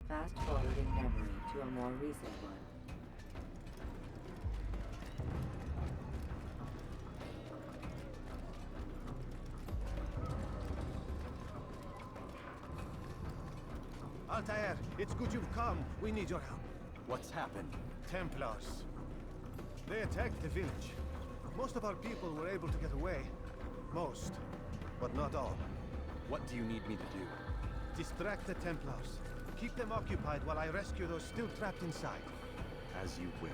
Fast forwarding memory to a more recent one. Altair, it's good you've come. We need your help. What's happened? Templars. They attacked the village. Most of our people were able to get away. Most, but not all. What do you need me to do? Distract the Templars. Keep them occupied while I rescue those still trapped inside. As you wish.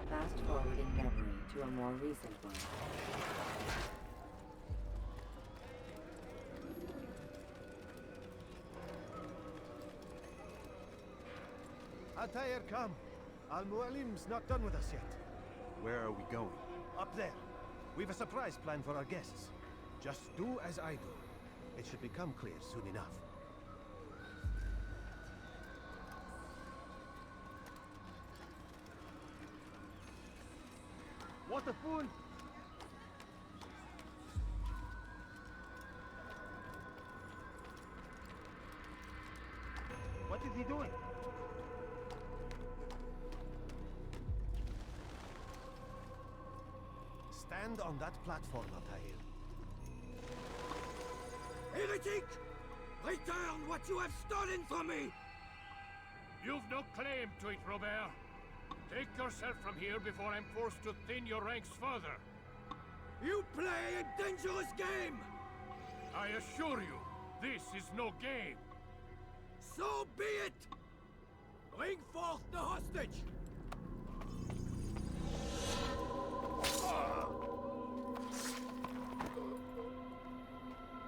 Fast forwarding memory to a more recent one. Altair, come. Al-Mualim's not done with us yet. Where are we going? Up there. We've a surprise plan for our guests. Just do as I do. It should become clear soon enough. What a fool! What is he doing? Stand on that platform, Altair. Heretic! Return what you have stolen from me! You've no claim to it, Robert. Take yourself from here before I'm forced to thin your ranks further. You play a dangerous game! I assure you, this is no game. So be it! Bring forth the hostage!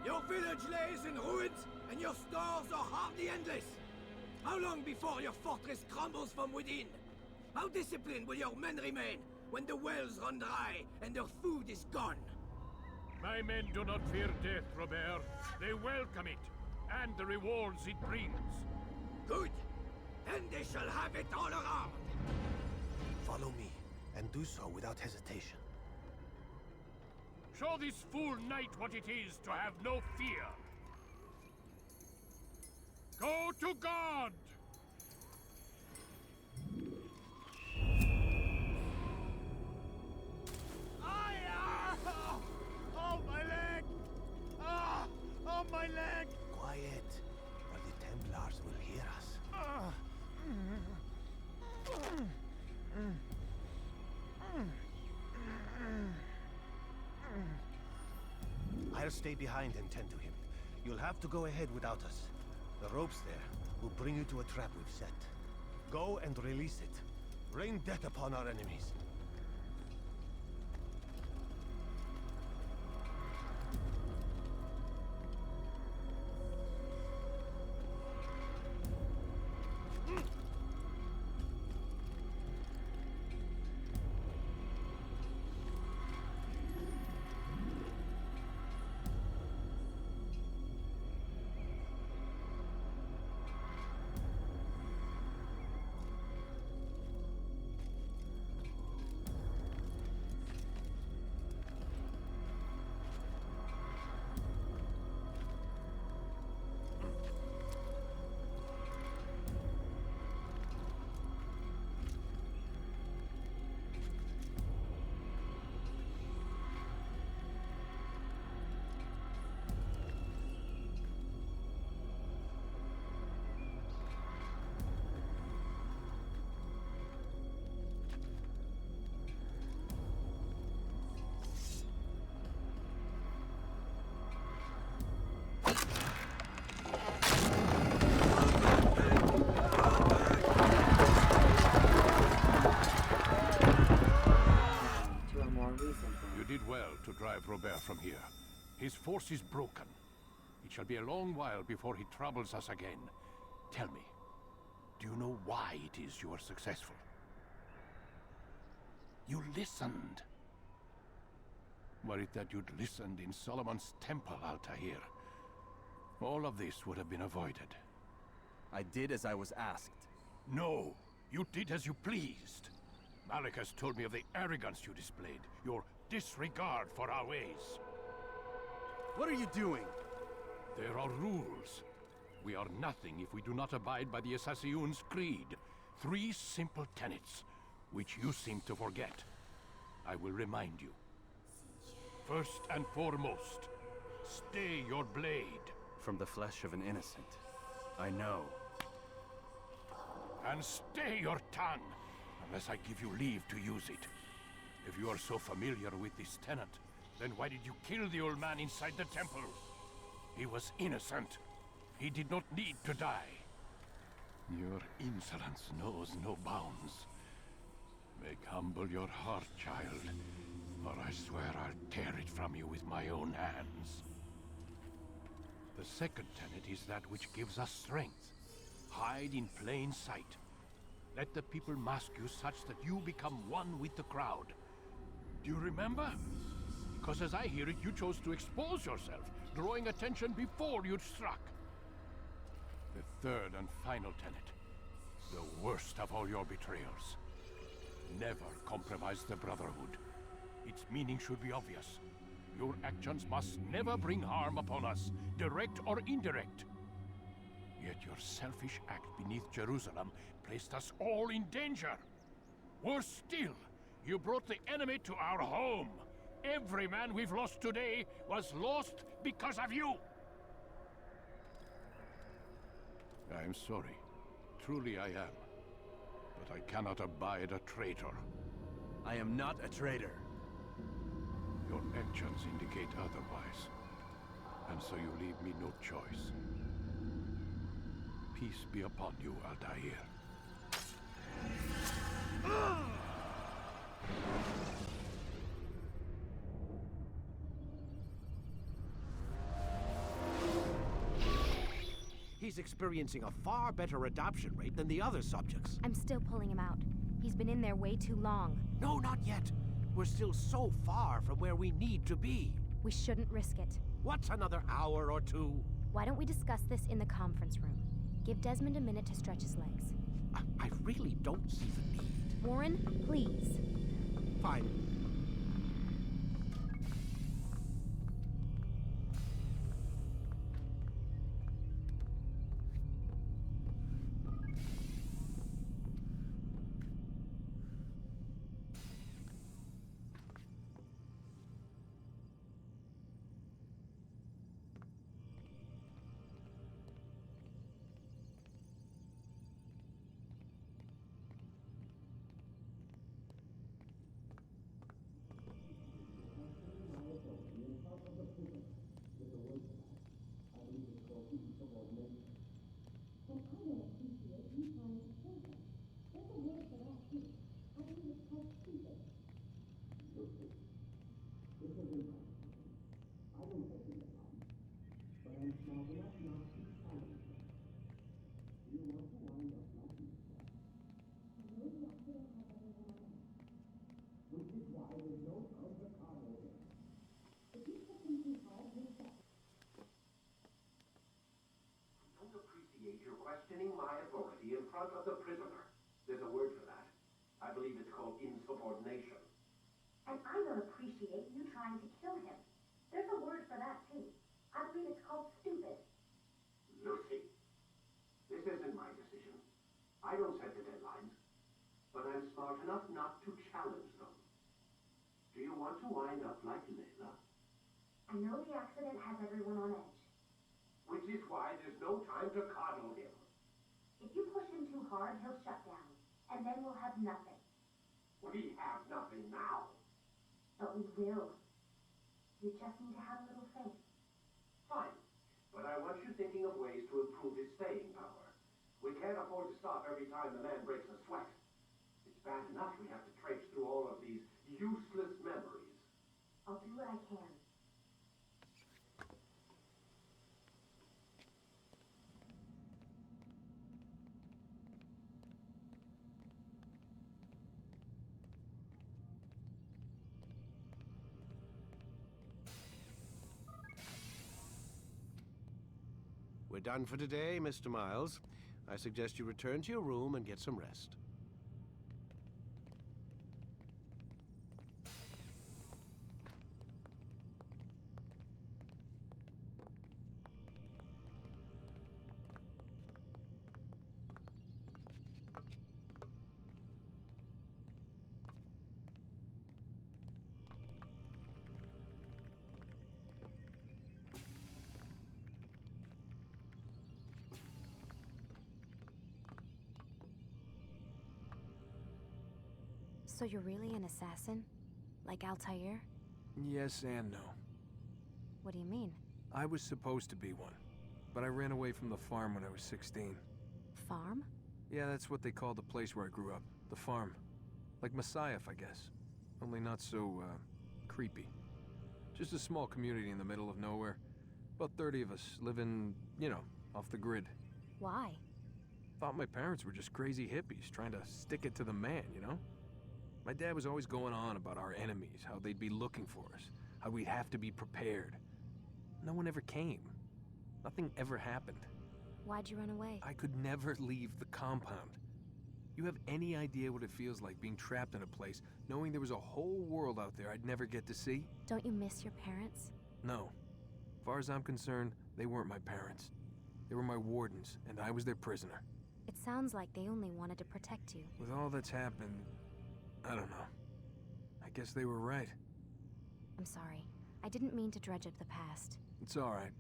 Your village lays in ruins, and your stores are hardly endless. How long before your fortress crumbles from within? How disciplined will your men remain when the wells run dry and their food is gone? My men do not fear death, Robert. They welcome it, and the rewards it brings. Good. Then they shall have it all around. Follow me, and do so without hesitation. Show this fool knight what it is to have no fear. Go to God! Oh, my leg! Ah! Oh, my leg! Quiet, or the Templars will hear us. I'll stay behind and tend to him. You'll have to go ahead without us. The ropes there will bring you to a trap we've set. Go and release it. Rain death upon our enemies. To a more recent one. You did well to drive Robert from here. His force is broken. It shall be a long while before he troubles us again. Tell me, do you know why it is you are successful? You listened. Were it that you'd listened in Solomon's temple, Altair, all of this would have been avoided. I did as I was asked. No, you did as you pleased. Malik has told me of the arrogance you displayed, your disregard for our ways. What are you doing? There are rules. We are nothing if we do not abide by the Assassin's creed. 3 simple tenets, which you seem to forget. I will remind you. First and foremost, stay your blade. From the flesh of an innocent. I know. And stay your tongue, unless I give you leave to use it. If you are so familiar with this tenet, then why did you kill the old man inside the temple? He was innocent. He did not need to die. Your insolence knows no bounds. Make humble your heart, child, or I swear I'll tear it from you with my own hands. The second tenet is that which gives us strength. Hide in plain sight. Let the people mask you such that you become one with the crowd. Do you remember? Because as I hear it, you chose to expose yourself, drawing attention before you'd struck. The third and final tenet. The worst of all your betrayals. Never compromise the Brotherhood. Its meaning should be obvious. Your actions must never bring harm upon us, direct or indirect. Yet your selfish act beneath Jerusalem placed us all in danger. Worse still, you brought the enemy to our home. Every man we've lost today was lost because of you. I am sorry. Truly I am. But I cannot abide a traitor. I am not a traitor. Your actions indicate otherwise. And so you leave me no choice. Peace be upon you, Altair. He's experiencing a far better adoption rate than the other subjects. I'm still pulling him out. He's been in there way too long. No, not yet. We're still so far from where we need to be. We shouldn't risk it. What's another hour or two? Why don't we discuss this in the conference room? Give Desmond a minute to stretch his legs. I really don't see the need. Warren, please. Fine. front of the prisoner. There's a word for that. I believe it's called insubordination. And I don't appreciate you trying to kill him. There's a word for that, too. I believe it's called stupid. Lucy, this isn't my decision. I don't set the deadlines. But I'm smart enough not to challenge them. Do you want to wind up like Layla? I know the accident has everyone on edge. Which is why there's no time to coddle him. If you push him too hard, he'll shut down. And then we'll have nothing. We have nothing now. But we will. You just need to have a little faith. Fine. But I want you thinking of ways to improve his staying power. We can't afford to stop every time the man breaks a sweat. It's bad enough we have to traipse through all of these useless memories. I'll do what I can. We're done for today, Mr. Miles. I suggest you return to your room and get some rest. So you're really an assassin? Like Altair? Yes and no. What do you mean? I was supposed to be one, but I ran away from the farm when I was 16. Farm? Yeah, that's what they call the place where I grew up. The farm. Like Messiah, I guess. Only not so, creepy. Just a small community in the middle of nowhere. About 30 of us living, you know, off the grid. Why? Thought my parents were just crazy hippies trying to stick it to the man, you know? My dad was always going on about our enemies, how they'd be looking for us, how we'd have to be prepared. No one ever came. Nothing ever happened. Why'd you run away? I could never leave the compound. You have any idea what it feels like being trapped in a place, knowing there was a whole world out there I'd never get to see? Don't you miss your parents? No. As far as I'm concerned, they weren't my parents. They were my wardens, and I was their prisoner. It sounds like they only wanted to protect you. With all that's happened, I don't know. I guess they were right. I'm sorry. I didn't mean to dredge up the past. It's all right.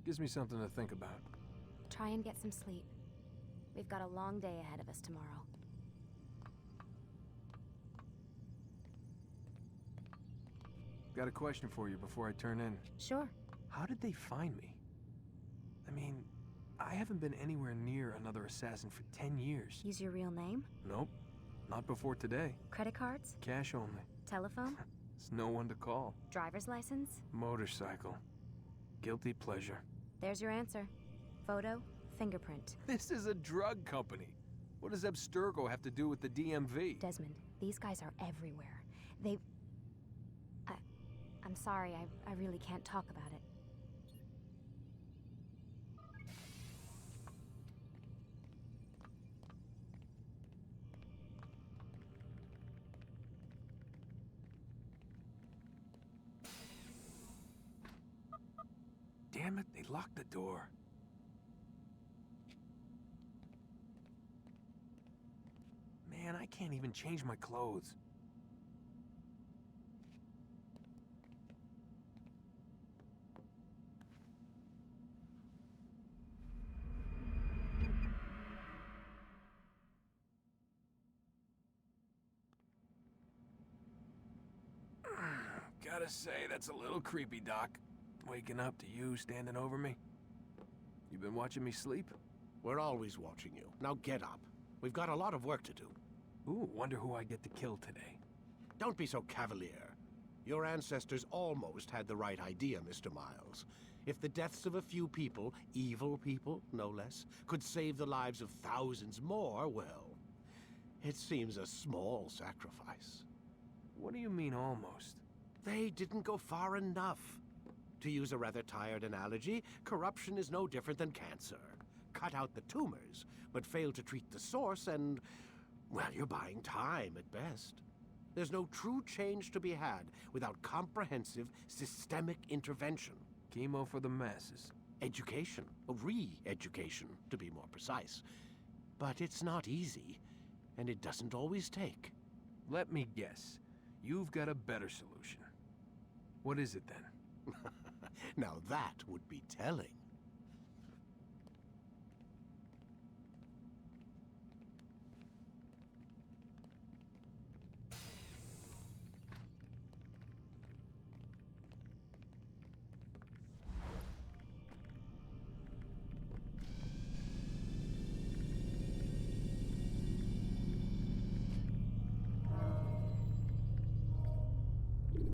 Gives me something to think about. Try and get some sleep. We've got a long day ahead of us tomorrow. Got a question for you before I turn in. Sure. How did they find me? I mean, I haven't been anywhere near another assassin for 10 years. Use your real name? Nope. Not before today. Credit cards? Cash only. Telephone? There's no one to call. Driver's license? Motorcycle. Guilty pleasure. There's your answer. Photo, fingerprint. This is a drug company. What does Abstergo have to do with the DMV? Desmond, these guys are everywhere. I'm sorry, I really can't talk about it. Damn it, they locked the door. Man, I can't even change my clothes. Gotta say, that's a little creepy, Doc. Waking up to you standing over me. You been watching me sleep? We're always watching you. Now get up. We've got a lot of work to do. Ooh, wonder who I get to kill today. Don't be so cavalier. Your ancestors almost had the right idea, Mr. Miles. If the deaths of a few people, evil people, no less, could save the lives of thousands more, well, it seems a small sacrifice. What do you mean, almost? They didn't go far enough. To use a rather tired analogy, corruption is no different than cancer. cut out the tumors, but fail to treat the source and, well, you're buying time at best. There's no true change to be had without comprehensive, systemic intervention. Chemo for the masses. Education, re-education, to be more precise. But it's not easy, and it doesn't always take. Let me guess. You've got a better solution. What is it then? Now that would be telling.